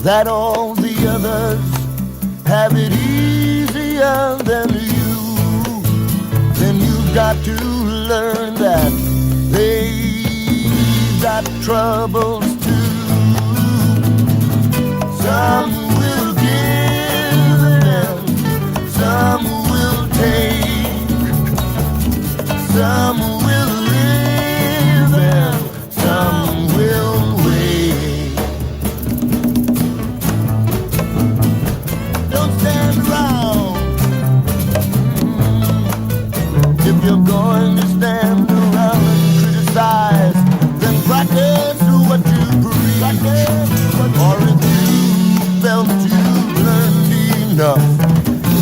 that all the others have it easier than you, then you've got to learn that they've got troubles too. Some will give and some will take, some will live and some will wait. Don't stand around. If you're going to stand around and criticize, then practice what you preach. Or if you felt you've learned enough,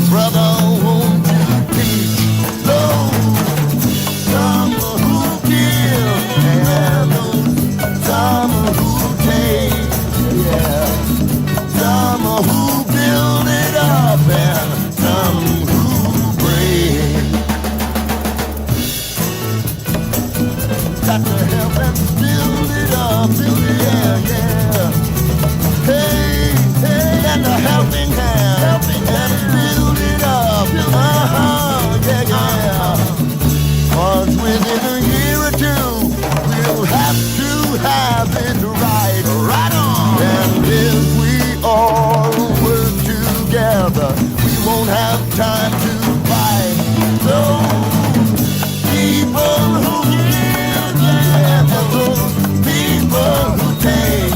brother, won't you teach those some who give and some who take, yeah, some who build it up and some who break. Got to help and build it up, yeah, yeah. Hey, hey, and a helping hand, and build it up, yeah, yeah. 'Cause within a year or two, we'll have to have it right, right on. And if we all work together, we won't have time to fight those people who give, yeah, and those people who take,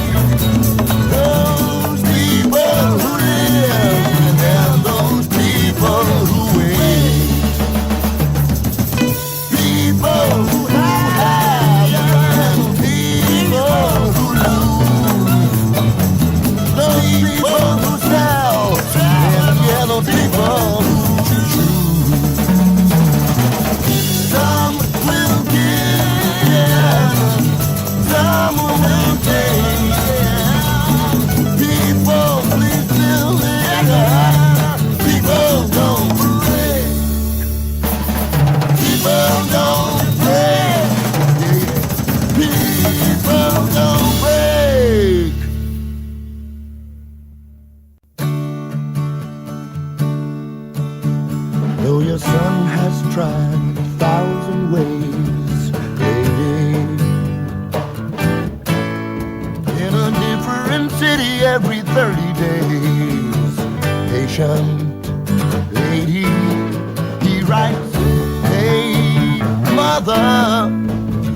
those people who live, and those people who wait. People who have and people who lose. Those people who sell and yeah, those people who choose. Some will give, some will take. People please build it up. People don't break. People don't break. People don't break. Though your son has tried 1,000 ways, lady, in a different city every 30 days, patient lady, he writes, hey, mother,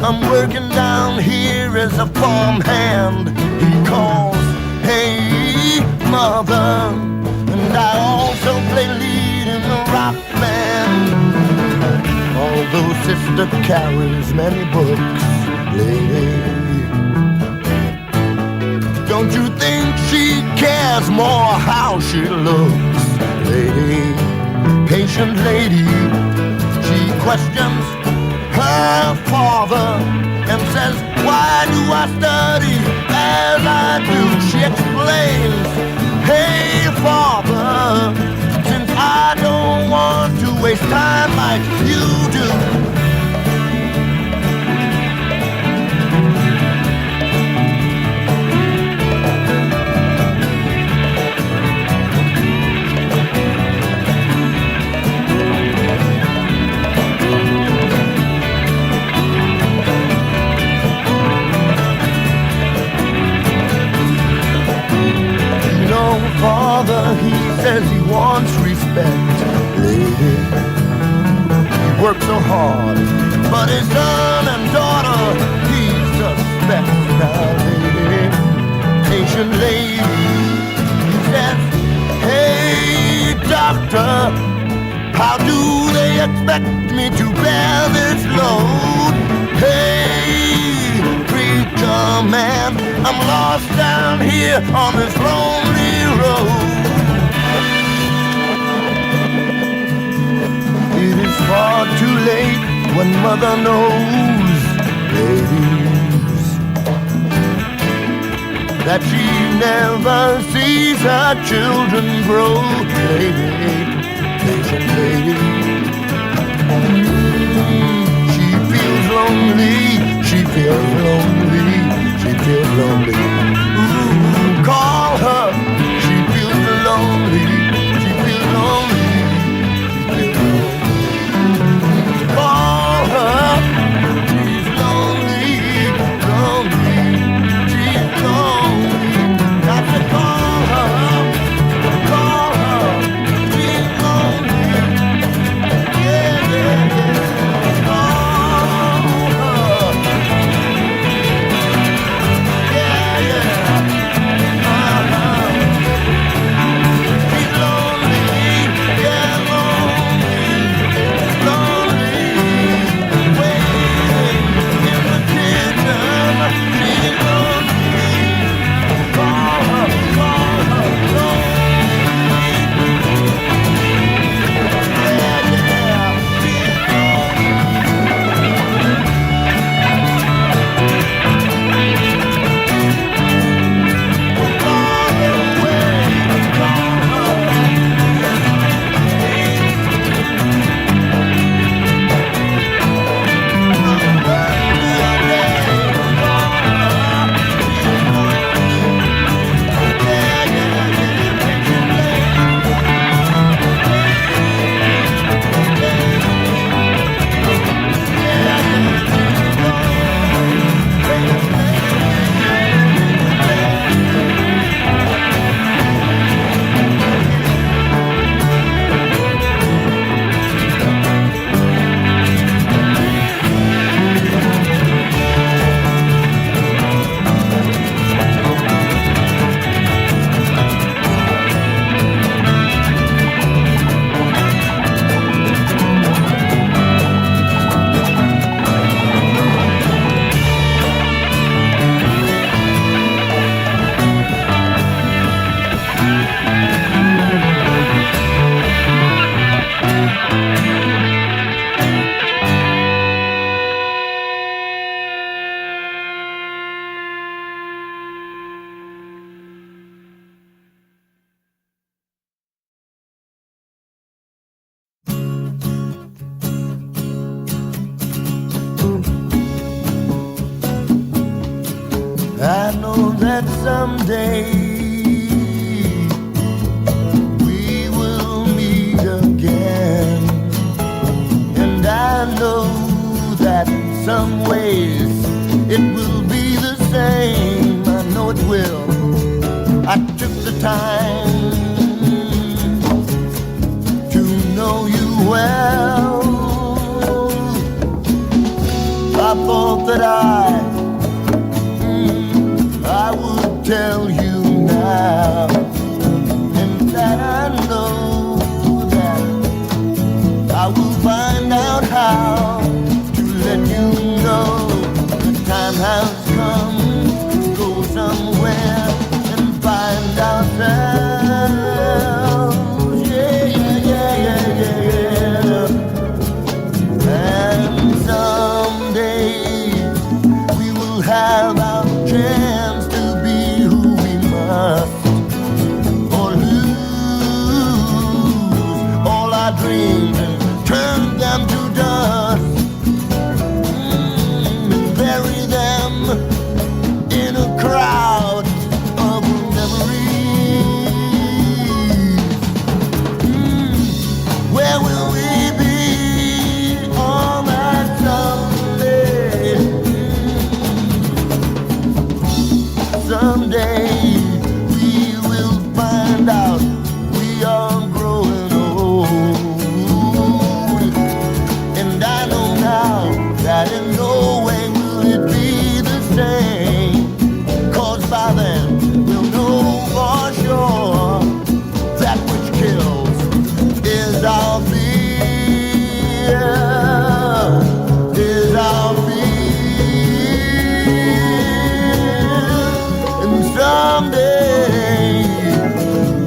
I'm working down here as a farmhand. He calls, hey, mother, and I also play lead in the rock band. Although sister carries many books, lady, don't you think she cares more how she looks, lady? Patient lady, she questions her father and says, why do I study as I do? She explains, hey father, since I don't want to waste time like you do. Father, he says he wants respect, lady. He works so hard, but his son and daughter, he suspects now, lady. Patient lady, he says, hey, doctor, how do they expect me to bear this load? Hey, preacher man, I'm lost down here on this lonely road. It is far too late when mother knows, ladies, that she never sees her children grow, lady, patient lady. She feels lonely, she feels lonely, she feels lonely. Ooh, call her I know that someday we will meet again, and I know that in some ways it will be the same. I know it will. I took the time to know you well. I thought that I would tell you now, and that I know that I will find out how to let you know the time has come to go somewhere and find ourselves. Yeah, yeah, yeah, yeah, yeah. And someday we will have our chance to be who we must, or lose all our dreams and turn them to dust, and bury them in a crowd of memories. Where will we be on that someday? Someday we will find out we are growing old, and I know now that in no way will it be the same, 'cause by then we'll know for sure that which kills is our fear, is our fear. And someday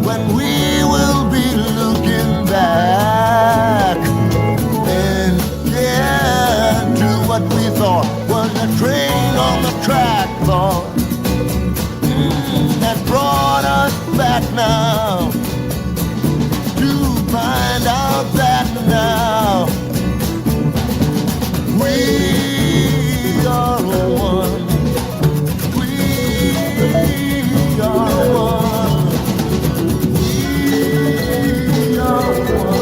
when we will be looking back, and yeah, to what we thought was a train on the track, Lord, that brought us back now, to find out that now we are one. We are one. We are one. We are one.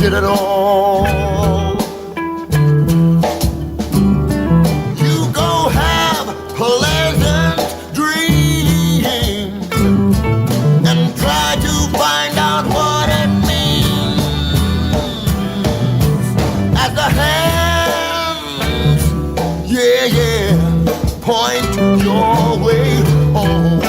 it at all. You go have pleasant dreams and try to find out what it means as the hands, yeah, yeah, point your way home.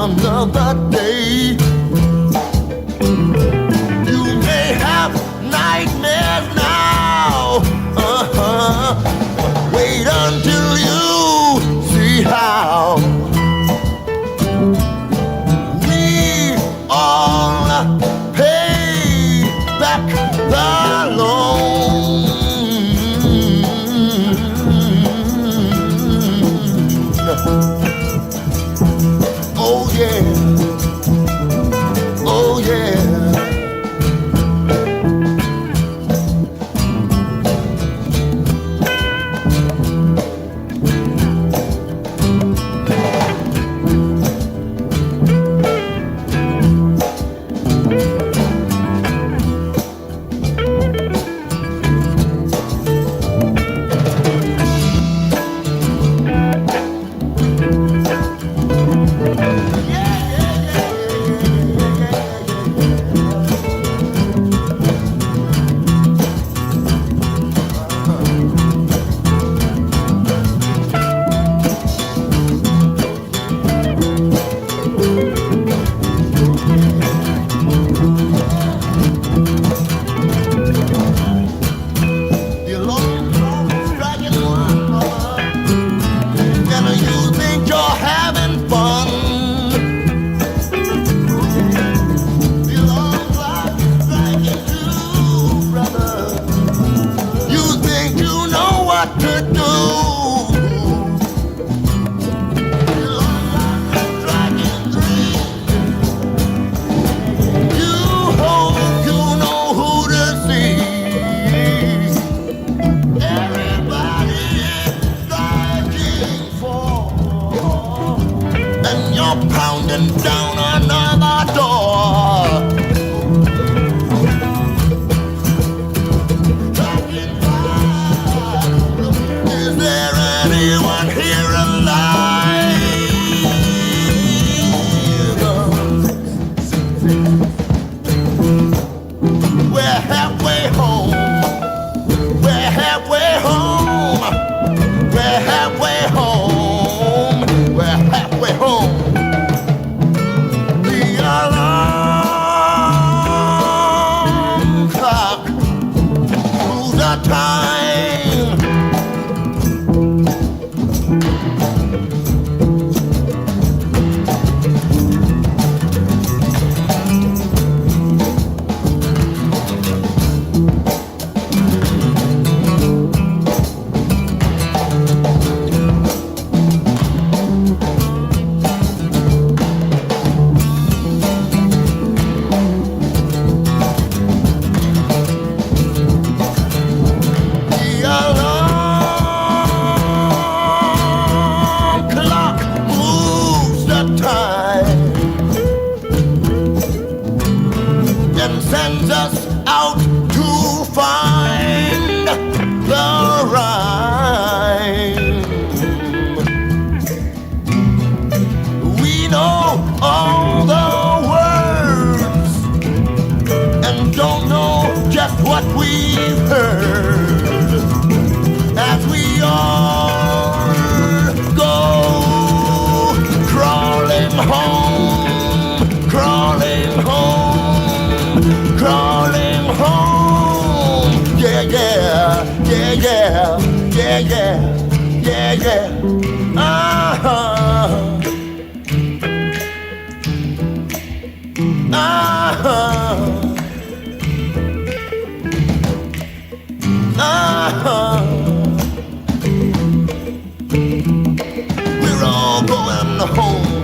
Another day, you may have nightmares now. Wait until you see how we all pay back the loan. Oh yeah, oh yeah. Pounding down another door. Is there anyone here alive? We're halfway home. We're halfway home. We're halfway home. We're halfway home. We're all going home.